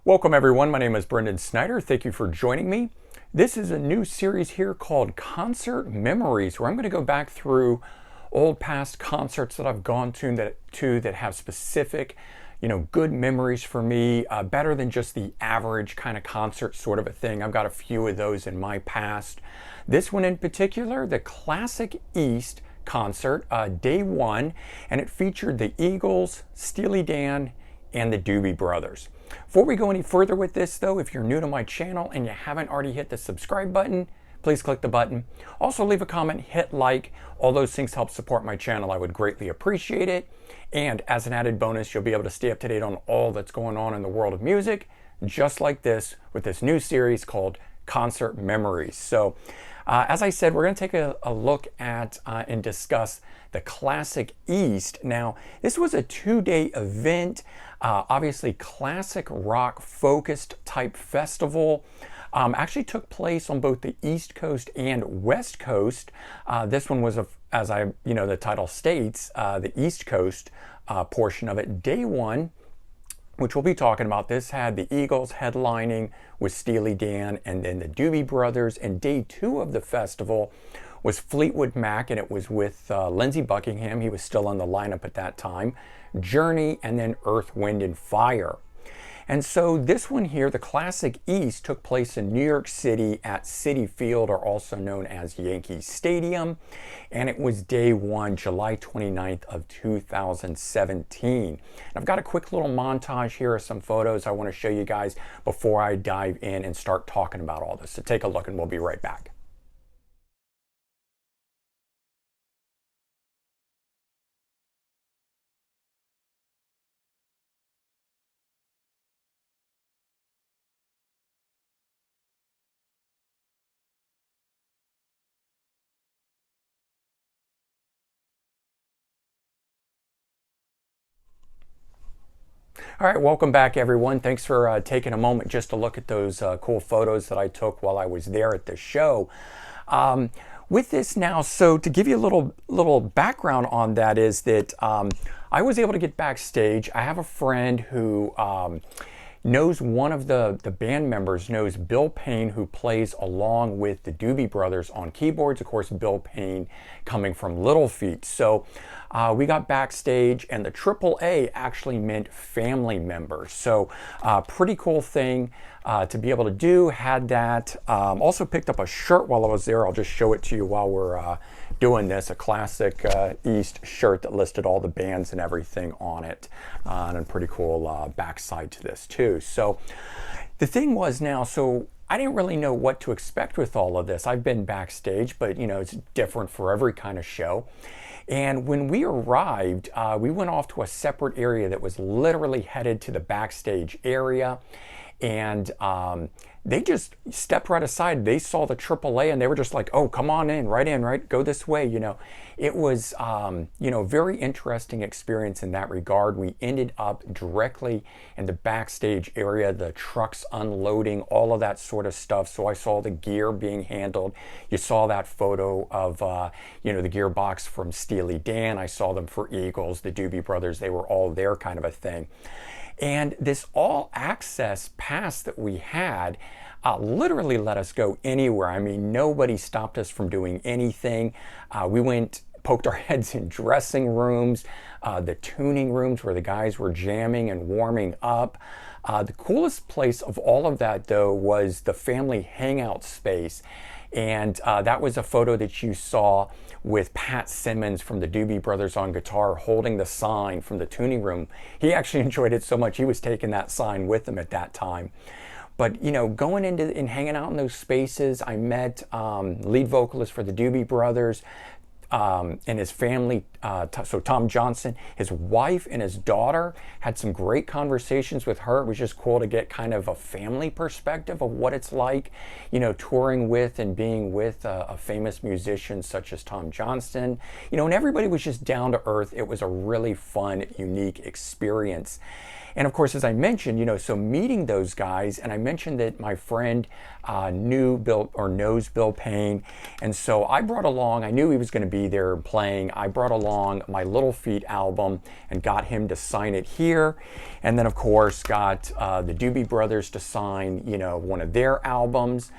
Welcome everyone, my name is Brendan Snyder. Thank you for joining me. This is a new series here called Concert Memories, where I'm going to go back through old past concerts that I've gone to that have specific, good memories for me, better than just the average kind of concert sort of a thing. I've got a few of those in my past. This one in particular, the Classic East concert, day one, and it featured the Eagles, Steely Dan, and the Doobie Brothers. Before we go any further with this though, if you're new to my channel and you haven't already hit the subscribe button, please click the button. Also leave a comment, hit like. All those things help support my channel. I would greatly appreciate it. And as an added bonus, you'll be able to stay up to date on all that's going on in the world of music, just like this, with this new series called Concert Memories. So as I said, we're going to take a look at and discuss the Classic East. Now, this was a two-day event, obviously classic rock focused type festival. Actually took place on both the East Coast and West Coast. This one was, the title states, the East Coast portion of it. Day one, which we'll be talking about, this had the Eagles headlining with Steely Dan and then the Doobie Brothers. And day two of the festival was Fleetwood Mac, and it was with Lindsey Buckingham. He was still on the lineup at that time. Journey, and then Earth, Wind, and Fire. And so this one here, the Classic East, took place in New York City at Citi Field, or also known as Yankee Stadium. And it was day one, July 29th of 2017. And I've got a quick little montage here of some photos I want to show you guys before I dive in and start talking about all this. So take a look and we'll be right back. All right, welcome back everyone. Thanks for taking a moment just to look at those cool photos that I took while I was there at the show. With this now, so to give you a little background on that is that I was able to get backstage. I have a friend who knows one of the band members, knows Bill Payne, who plays along with the Doobie Brothers on keyboards. Of course, Bill Payne coming from Little Feat. So we got backstage, and the AAA actually meant family members. So pretty cool thing to be able to do. Had that. Also picked up a shirt while I was there. I'll just show it to you while we're doing this. A Classic East shirt that listed all the bands and everything on it. And a pretty cool backside to this too. So the thing was now, so I didn't really know what to expect with all of this. I've been backstage, but it's different for every kind of show. And when we arrived, we went off to a separate area that was literally headed to the backstage area. And they just stepped right aside. They saw the AAA and they were just like, oh, come on in, right? Go this way. It was, very interesting experience in that regard. We ended up directly in the backstage area, the trucks unloading, all of that sort of stuff. So I saw the gear being handled. You saw that photo of, the gearbox from Steely Dan. I saw them for Eagles, the Doobie Brothers. They were all there kind of a thing. And this all access pass that we had literally let us go anywhere. I mean, nobody stopped us from doing anything. We poked our heads in dressing rooms, the tuning rooms where the guys were jamming and warming up. The coolest place of all of that, though, was the family hangout space. And that was a photo that you saw with Pat Simmons from the Doobie Brothers on guitar holding the sign from the tuning room. He actually enjoyed it so much he was taking that sign with him at that time. But going into and hanging out in those spaces, I met lead vocalist for the Doobie Brothers, and his family, so Tom Johnson, his wife and his daughter, had some great conversations with her. It was just cool to get kind of a family perspective of what it's like, touring with and being with a famous musician such as Tom Johnson, and everybody was just down to earth. It was a really fun, unique experience. And of course, as I mentioned, so meeting those guys, and I mentioned that my friend knew Bill or knows Bill Payne, and so I brought along, I knew he was going to be there playing, I brought along my Little Feat album and got him to sign it here. And then of course got the Doobie Brothers to sign, one of their albums.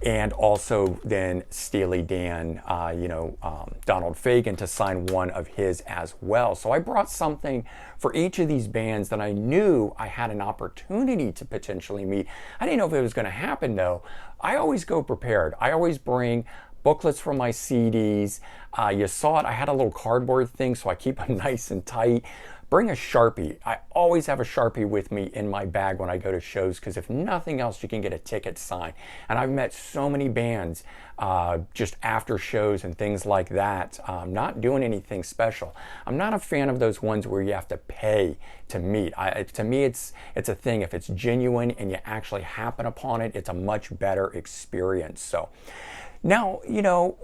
And also then Steely Dan, Donald Fagen to sign one of his as well. So I brought something for each of these bands that I knew I had an opportunity to potentially meet. I didn't know if it was going to happen though. I always go prepared. I always bring booklets from my CDs. You saw it, I had a little cardboard thing, so I keep them nice and tight. Bring a Sharpie. I always have a Sharpie with me in my bag when I go to shows, because if nothing else, you can get a ticket signed. And I've met so many bands just after shows and things like that, not doing anything special. I'm not a fan of those ones where you have to pay to meet. To me, it's a thing. If it's genuine and you actually happen upon it, it's a much better experience. So now,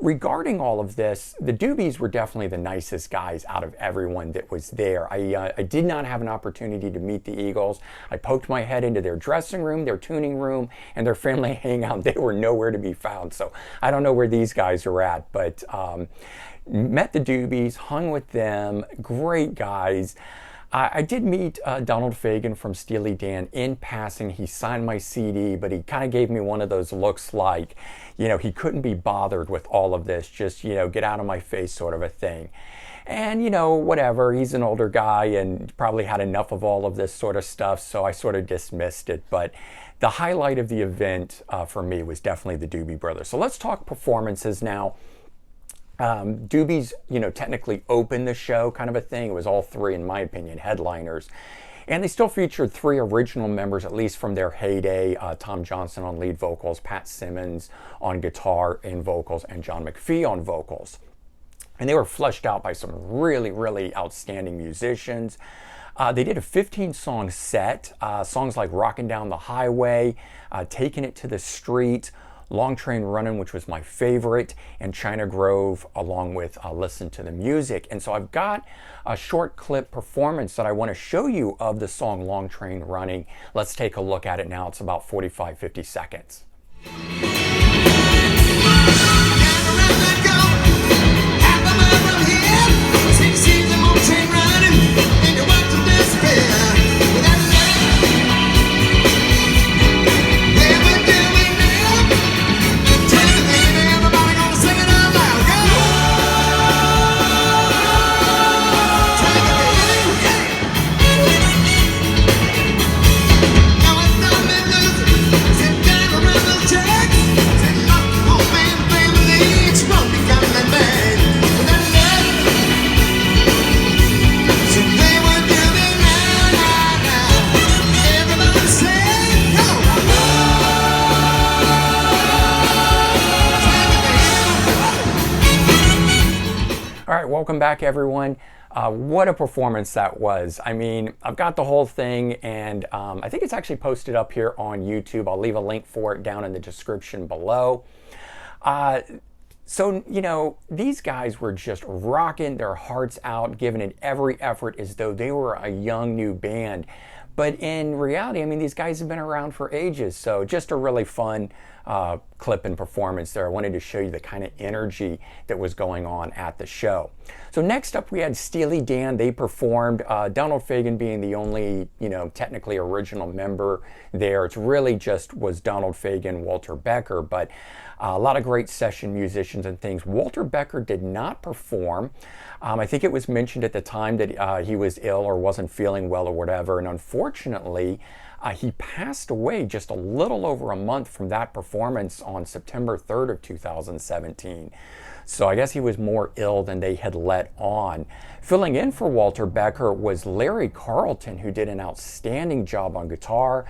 regarding all of this, the Doobies were definitely the nicest guys out of everyone that was there. I did not have an opportunity to meet the Eagles. I poked my head into their dressing room, their tuning room, and their family hangout. They were nowhere to be found. So I don't know where these guys are at, but met the Doobies, hung with them, great guys. I did meet Donald Fagen from Steely Dan in passing. He signed my CD, but he kind of gave me one of those looks like, he couldn't be bothered with all of this, just, get out of my face sort of a thing. And, whatever, he's an older guy and probably had enough of all of this sort of stuff, so I sort of dismissed it. But the highlight of the event for me was definitely the Doobie Brothers. So let's talk performances now. Doobies, technically opened the show, kind of a thing. It was all three, in my opinion, headliners. And they still featured three original members, at least from their heyday. Tom Johnson on lead vocals, Pat Simmons on guitar and vocals, and John McPhee on vocals. And they were fleshed out by some really, really outstanding musicians. They did a 15-song set, songs like Rockin' Down the Highway, Taking It to the Street, Long Train Runnin', which was my favorite, and China Grove, along with Listen to the Music. And so I've got a short clip performance that I want to show you of the song Long Train Running. Let's take a look at it now. It's about 45-50 seconds. All right, welcome back, everyone. What a performance that was. I mean, I've got the whole thing, and I think it's actually posted up here on YouTube. I'll leave a link for it down in the description below. So, these guys were just rocking their hearts out, giving it every effort as though they were a young new band. But in reality, I mean, these guys have been around for ages. So just a really fun clip and performance there. I wanted to show you the kind of energy that was going on at the show. So next up, we had Steely Dan. They performed, Donald Fagen being the only, technically original member there. It's really just was Donald Fagen, Walter Becker, but a lot of great session musicians and things. Walter Becker did not perform. I think it was mentioned at the time that he was ill or wasn't feeling well or whatever, and unfortunately, he passed away just a little over a month from that performance on September 3rd of 2017. So I guess he was more ill than they had let on. Filling in for Walter Becker was Larry Carlton, who did an outstanding job on guitar.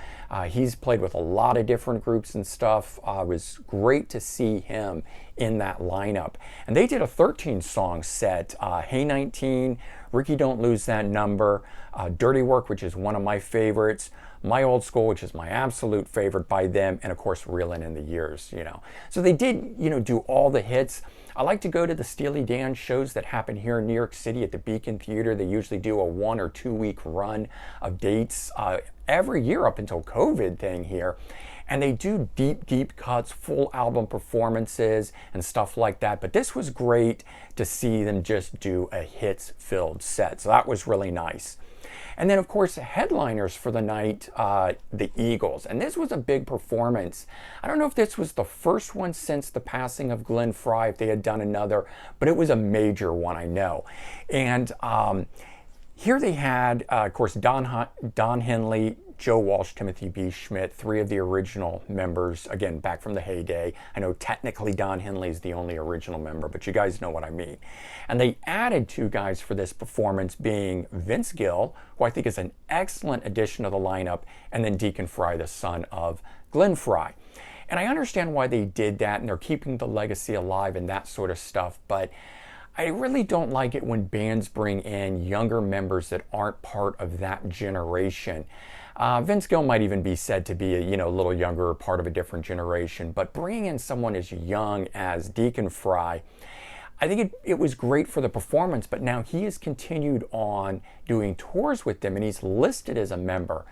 He's played with a lot of different groups and stuff. It was great to see him in that lineup. And they did a 13-song set, Hey 19, Ricky Don't Lose That Number, Dirty Work, which is one of my favorites, My Old School, which is my absolute favorite by them, and of course Reelin' in the Years, you know. So they did, you know, do all the hits. I like to go to the Steely Dan shows that happen here in New York City at the Beacon Theater. They usually do a 1 or 2 week run of dates every year up until COVID thing here. And they do deep cuts, full album performances and stuff like that. But this was great to see them just do a hits-filled set. So that was really nice. And then, of course, headliners for the night, the Eagles. And this was a big performance. I don't know if this was the first one since the passing of Glenn Frey, if they had done another, but it was a major one, I know. And here they had, of course, Don Henley, Joe Walsh, Timothy B. Schmidt, 3 of the original members, again, back from the heyday. I know technically Don Henley is the only original member, but you guys know what I mean. And they added 2 guys for this performance, being Vince Gill, who I think is an excellent addition to the lineup, and then Deacon Frey, the son of Glenn Frey. And I understand why they did that, and they're keeping the legacy alive and that sort of stuff, but I really don't like it when bands bring in younger members that aren't part of that generation. Vince Gill might even be said to be a little younger, part of a different generation, but bringing in someone as young as Deacon Frey, I think it was great for the performance, but now he has continued on doing tours with them and he's listed as a member.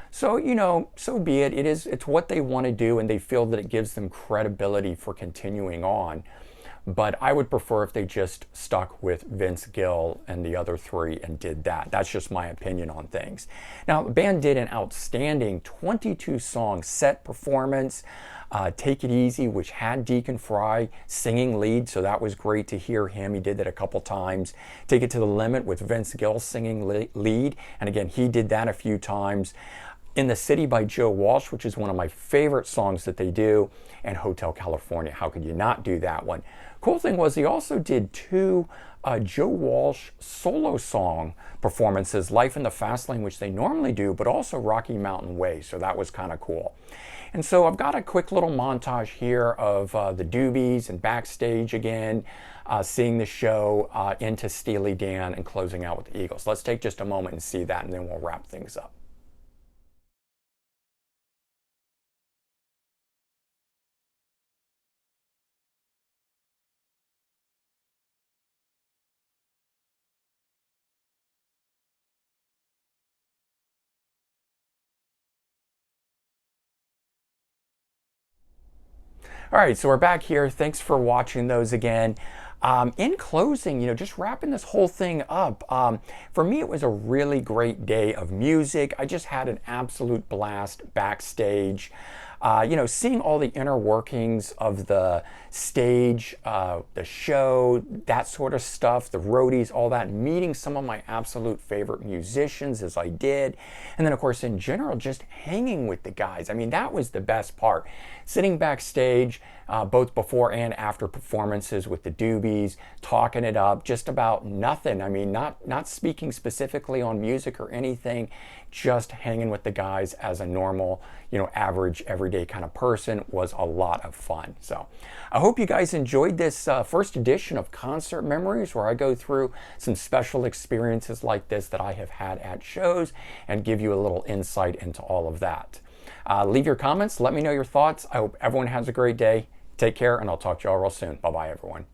So, so be it. It's what they want to do and they feel that it gives them credibility for continuing on. But I would prefer if they just stuck with Vince Gill and the other 3 and did that. That's just my opinion on things. Now, the band did an outstanding 22-song set performance. Take It Easy, which had Deacon Frey singing lead, so that was great to hear him. He did that a couple times. Take It to the Limit with Vince Gill singing lead, and again, he did that a few times. In the City by Joe Walsh, which is one of my favorite songs that they do, and Hotel California. How could you not do that one? Cool thing was he also did 2 Joe Walsh solo song performances, Life in the Fast Lane, which they normally do, but also Rocky Mountain Way, so that was kind of cool. And so I've got a quick little montage here of the Doobies and backstage again, seeing the show into Steely Dan and closing out with the Eagles. Let's take just a moment and see that, and then we'll wrap things up. All right, so we're back here. Thanks for watching those again. In closing, just wrapping this whole thing up, for me it was a really great day of music. I just had an absolute blast backstage. Seeing all the inner workings of the stage, the show, that sort of stuff, the roadies, all that, meeting some of my absolute favorite musicians as I did. And then, of course, in general, just hanging with the guys. I mean, that was the best part. Sitting backstage, both before and after performances with the Doobies, talking it up, just about nothing. I mean, not speaking specifically on music or anything, just hanging with the guys as a normal, average, everyday kind of person was a lot of fun. So I hope you guys enjoyed this first edition of Concert Memories, where I go through some special experiences like this that I have had at shows and give you a little insight into all of that. Leave your comments. Let me know your thoughts. I hope everyone has a great day. Take care, and I'll talk to you all real soon. Bye-bye, everyone.